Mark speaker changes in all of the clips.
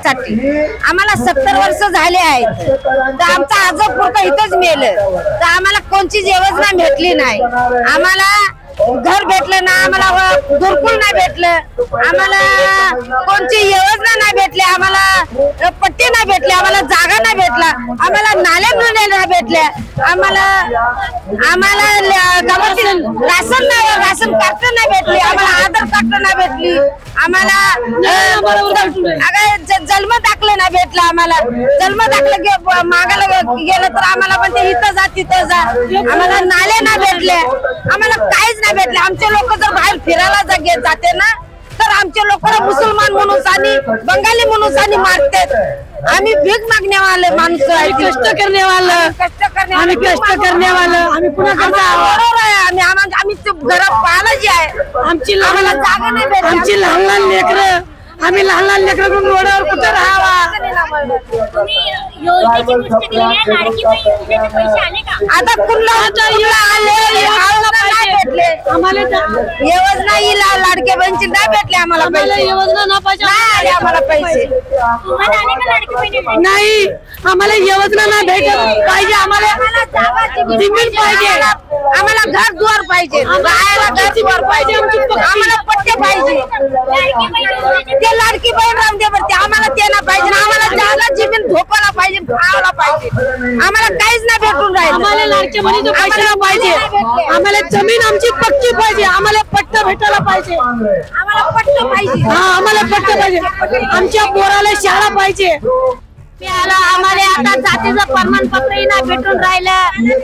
Speaker 1: आम्हाला 70 वर्ष झाले आहेत तर आमचा आजोब पुरतं इथंच मेलं तर आम्हाला कोणतीच योजना भेटली नाही। आम्हाला घर भेटलं ना, आम्हाला घरकुल नाही भेटलं, आम्हाला कोणती योजना नाही भेटली, आम्हाला पट्टी नाही भेटली, आम्हाला जागा नाही भेटला, आम्हाला नाले नाही भेटले, आम्हाला राशन कार्ड नाही भेटली, आम्हाला आधार कार्ड नाही भेटली, आम्हाला जन्म दाखले नाही भेटला, आम्हाला जन्म दाखले मागायला गेलं तर आम्हाला पण ते इथं जा तिथं जा, आम्हाला नाले नाही भेटले, आम्हाला काहीच नाही भेटले। आमचे लोक जर बाहेर फिरायला जाते ना तर आमचे लोकांना मुसलमान म्हणून आणि बंगाली म्हणून आणि मारतात। आम्ही भीक मागने वाले माणूस आहे, कष्ट करने वाले, आम्ही पुन्हा बरोबर आहे। आम्ही घर पाहायला जे आहे आमची जागा नाही भेटली, आमची लहान लेकरं, आम्ही लहान लेकरं रोडावर कुठे राहावा। आता कुठला भेटले आम्हाला योजना ही लाडके बहिणीची नाही भेटले, आम्हाला पैसे योजना नाही आम्हाला पैसे नाही, आम्हाला योजना नाही भेटत पाहिजे, आम्हाला जमीन पाहिजे, आम्हाला घर द्वार पाहिजे, राहायला घर द्वार पाहिजे, आम्हाला पट्टे पाहिजे, ते लाडकी बहीण रामदेवरती आम्हाला ते ना पाहिजे, आम्हाला जागा जमीन झोपायला पाहिजे, खायला पाहिजे, आम्हाला काहीच नाही भेटून राहिलं। आम्हाला लाडकी बहिणीचे पैसे पाहिजे, आम्हाला जमीन आमची पक्की पाहिजे, आम्हाला पट्ट भेटायला पाहिजे, आम्हाला पट्ट पाहिजे, हा आम्हाला पट्ट पाहिजे, आमच्या पोराला शाळा पाहिजे। आम्हाला आता जातीचं प्रमाणपत्रही नाही भेटून राहिलं,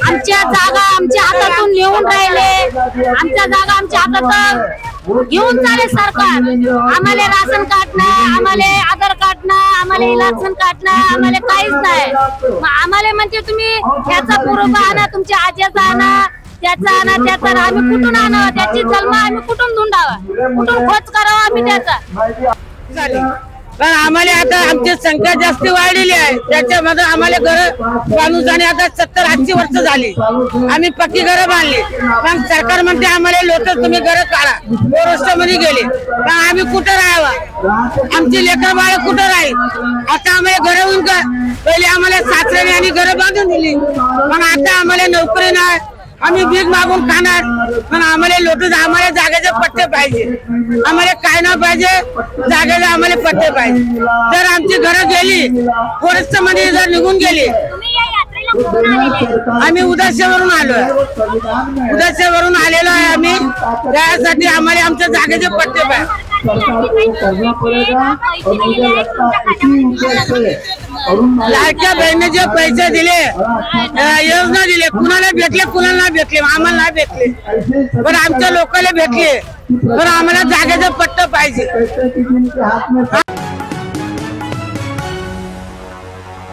Speaker 1: आमच्या जागा आमच्या हातातून नेऊन राहिले, आमच्या जागा आमच्या हातात घेऊन चालेल सरकार, आम्हाला राशन कार्ड नाही, आम्हाला आधार कार्ड नाही, आम्हाला इलेक्शन कार्ड नाही, आम्हाला काहीच नाही। आम्हाला म्हणते तुम्ही याचा पुरावा आणा, तुमच्या आजीचा आणा, त्याचा आणा, त्याचा आणा, आम्ही कुठून आणावं, त्याची जन्म आम्ही कुठून धुंडावा, कुठून खोज करावा आम्ही त्याचा।
Speaker 2: पण आम्हाला आता आमची संख्या जास्त वाढलेली आहे, त्याच्यामध्ये आम्हाला घर बांधून आणि आता 70-80 वर्ष झाली, आम्ही पक्की घरं बांधली, पण सरकार म्हणते आम्हाला लोक तुम्ही घरं काढा, मध्ये गेले, पण आम्ही कुठं राहावं, आमची लेकर बाळ कुठं राहील। आता आम्हाला घर होऊन का पहिले आम्हाला सासऱ्याने आणि घरं बांधून दिली, पण आता आम्हाला नोकरी नाही, आम्ही भीक मागून खाणार, पण आम्हाला लोटून आम्हाला जागेचे पट्टे पाहिजे, आम्हाला काय ना पाहिजे, जागेचे आम्हाला पट्टे पाहिजे। जर आमची घरं गेली फॉरेस्ट मध्ये जर निघून गेली, आम्ही उदासीवरून आलोय, उदासीवरून आलेलो आहे आम्ही, त्यासाठी आम्हाला आमच्या जागेचे पट्टे पाहिजे। लाडक्या बहिणीचे पैसे दिले, योजना दिले, कुणाला भेटले कुणाला नाही भेटले, आम्हाला नाही भेटले, पण आमच्या लोकांना भेटले, पण आम्हाला जागेचं पट्ट पाहिजे।